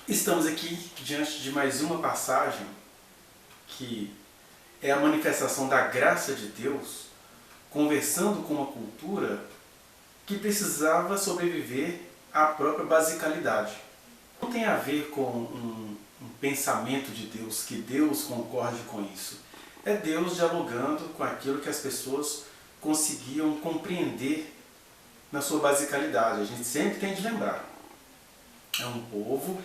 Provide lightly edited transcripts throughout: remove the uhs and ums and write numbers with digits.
Estamos aqui diante de mais uma passagem que é a manifestação da graça de Deus, conversando com uma cultura que precisava sobreviver à própria basicalidade. Não tem a ver com um pensamento de Deus, que Deus concorde com isso. É Deus dialogando com aquilo que as pessoas conseguiam compreender na sua basicalidade. A gente sempre tem de lembrar. É um povo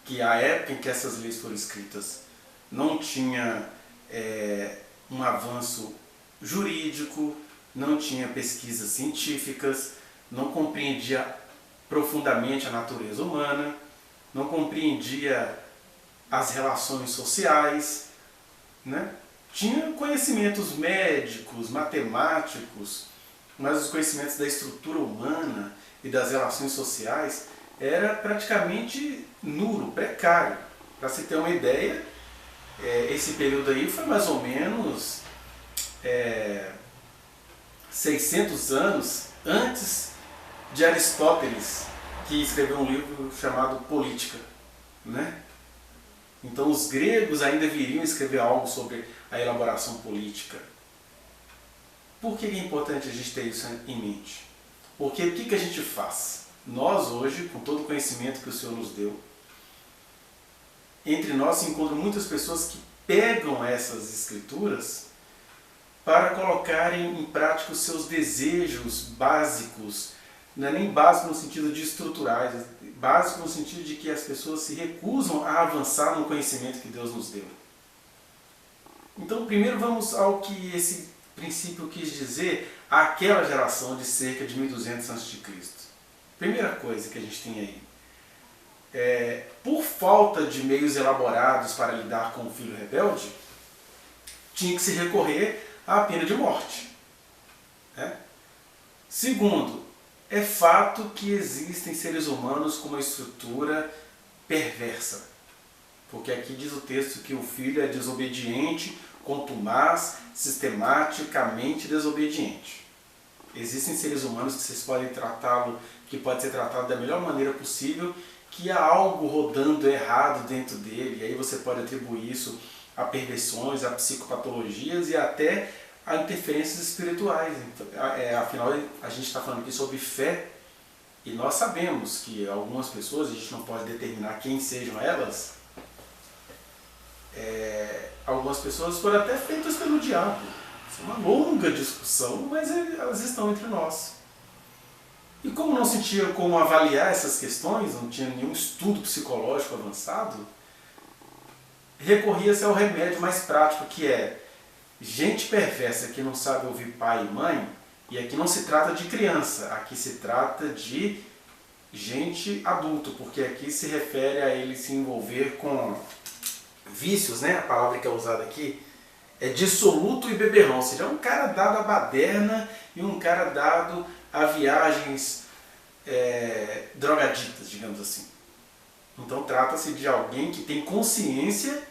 que a época em que essas leis foram escritas não tinha um avanço jurídico, não tinha pesquisas científicas, não compreendia profundamente a natureza humana, não compreendia as relações sociais, né? Tinha conhecimentos médicos, matemáticos, mas os conhecimentos da estrutura humana e das relações sociais era praticamente nulo, precário. Para se ter uma ideia, esse período aí foi mais ou menos 600 anos antes de Aristóteles, que escreveu um livro chamado Política, né? Então os gregos ainda viriam escrever algo sobre a elaboração política. Por que é importante a gente ter isso em mente? Porque o que a gente faz? Nós hoje, com todo o conhecimento que o Senhor nos deu, entre nós se encontram muitas pessoas que pegam essas escrituras para colocarem em prática os seus desejos básicos, não é nem básico no sentido de estruturais, é básico no sentido de que as pessoas se recusam a avançar no conhecimento que Deus nos deu. Então, primeiro vamos ao que esse princípio quis dizer àquela geração de cerca de 1200 a.C. Primeira coisa que a gente tem aí, por falta de meios elaborados para lidar com o filho rebelde, tinha que se recorrer à pena de morte. Segundo, é fato que existem seres humanos com uma estrutura perversa. Porque aqui diz o texto que o filho é desobediente, contumaz, sistematicamente desobediente. Existem seres humanos que vocês podem tratá-lo, que pode ser tratado da melhor maneira possível, que há algo rodando errado dentro dele, e aí você pode atribuir isso a perversões, a psicopatologias e até a interferências espirituais. Afinal, a gente está falando aqui sobre fé, e nós sabemos que algumas pessoas, a gente não pode determinar quem sejam elas, algumas pessoas foram até feitas pelo diabo. Isso é uma longa discussão, mas elas estão entre nós. E como não se tinha como avaliar essas questões, não tinha nenhum estudo psicológico avançado, recorria-se ao remédio mais prático, que é gente perversa que não sabe ouvir pai e mãe, e aqui não se trata de criança, aqui se trata de gente adulto, porque aqui se refere a ele se envolver com vícios, né? A palavra que é usada aqui é dissoluto e beberrão, ou seja, é um cara dado à baderna e um cara dado a viagens drogaditas, digamos assim. Então trata-se de alguém que tem consciência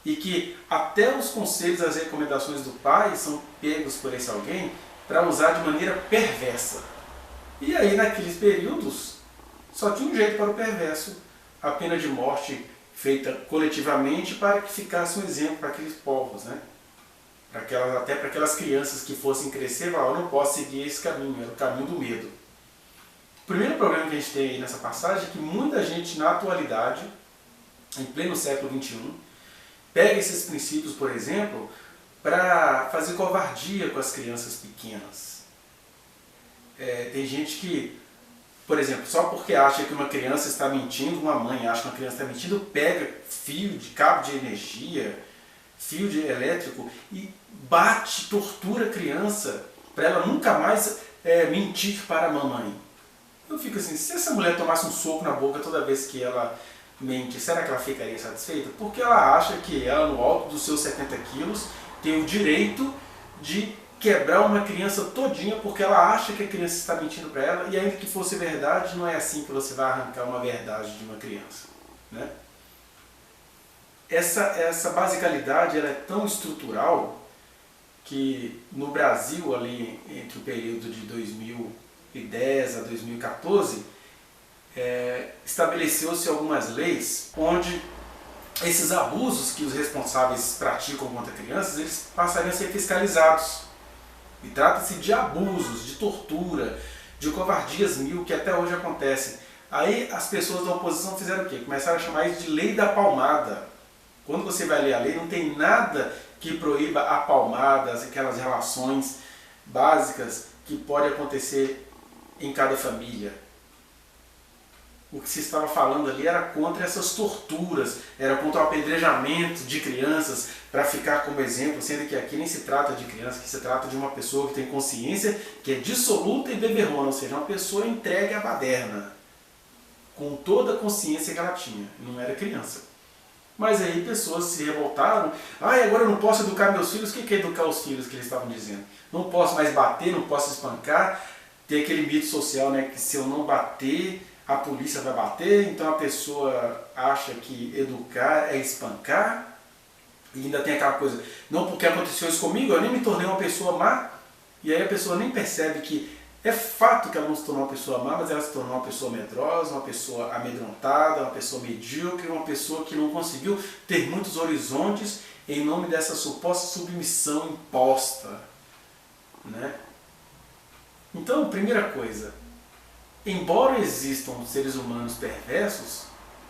e que até os conselhos, as recomendações do pai são pegos por esse alguém para usar de maneira perversa. E aí naqueles períodos só tinha um jeito para o perverso, a pena de morte feita coletivamente para que ficasse um exemplo para aqueles povos, né? Até para aquelas crianças que fossem crescer, eu não posso seguir esse caminho, era o caminho do medo. O primeiro problema que a gente tem aí nessa passagem é que muita gente na atualidade, em pleno século XXI, pega esses princípios, por exemplo, para fazer covardia com as crianças pequenas. Tem gente que, por exemplo, só porque acha que uma criança está mentindo, uma mãe acha que uma criança está mentindo, pega fio de cabo de energia, fio de elétrico e bate, tortura a criança para ela nunca mais mentir para a mamãe. Eu fico assim, se essa mulher tomasse um soco na boca toda vez que ela mente, será que ela ficaria satisfeita? Porque ela acha que ela, no alto dos seus 70 quilos, tem o direito de quebrar uma criança todinha porque ela acha que a criança está mentindo para ela, e ainda que fosse verdade, não é assim que você vai arrancar uma verdade de uma criança, né? Essa basicalidade ela é tão estrutural que no Brasil, ali entre o período de 2010 a 2014, estabeleceu-se algumas leis onde esses abusos que os responsáveis praticam contra crianças, eles passariam a ser fiscalizados. E trata-se de abusos, de tortura, de covardias mil que até hoje acontecem. Aí as pessoas da oposição fizeram o quê? Começaram a chamar isso de lei da palmada. Quando você vai ler a lei, não tem nada que proíba a palmada, aquelas relações básicas que podem acontecer em cada família. O que se estava falando ali era contra essas torturas, era contra o apedrejamento de crianças, para ficar como exemplo, sendo que aqui nem se trata de criança, que se trata de uma pessoa que tem consciência, que é dissoluta e beberrona, ou seja, uma pessoa entregue à baderna, com toda a consciência que ela tinha, não era criança. Mas aí pessoas se revoltaram, agora eu não posso educar meus filhos. O que é educar os filhos que eles estavam dizendo? Não posso mais bater, não posso espancar. Tem aquele mito social, né, que se eu não bater, a polícia vai bater, então a pessoa acha que educar é espancar. E ainda tem aquela coisa, não porque aconteceu isso comigo, eu nem me tornei uma pessoa má. E aí a pessoa nem percebe que é fato que ela não se tornou uma pessoa má, mas ela se tornou uma pessoa medrosa, uma pessoa amedrontada, uma pessoa medíocre, uma pessoa que não conseguiu ter muitos horizontes em nome dessa suposta submissão imposta, né? Então, primeira coisa, embora existam seres humanos perversos,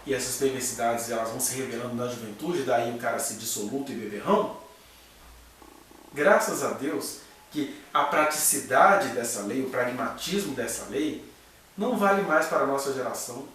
e essas perversidades elas vão se revelando na juventude, daí o cara se dissoluto e beberrão, graças a Deus que a praticidade dessa lei, o pragmatismo dessa lei, não vale mais para a nossa geração.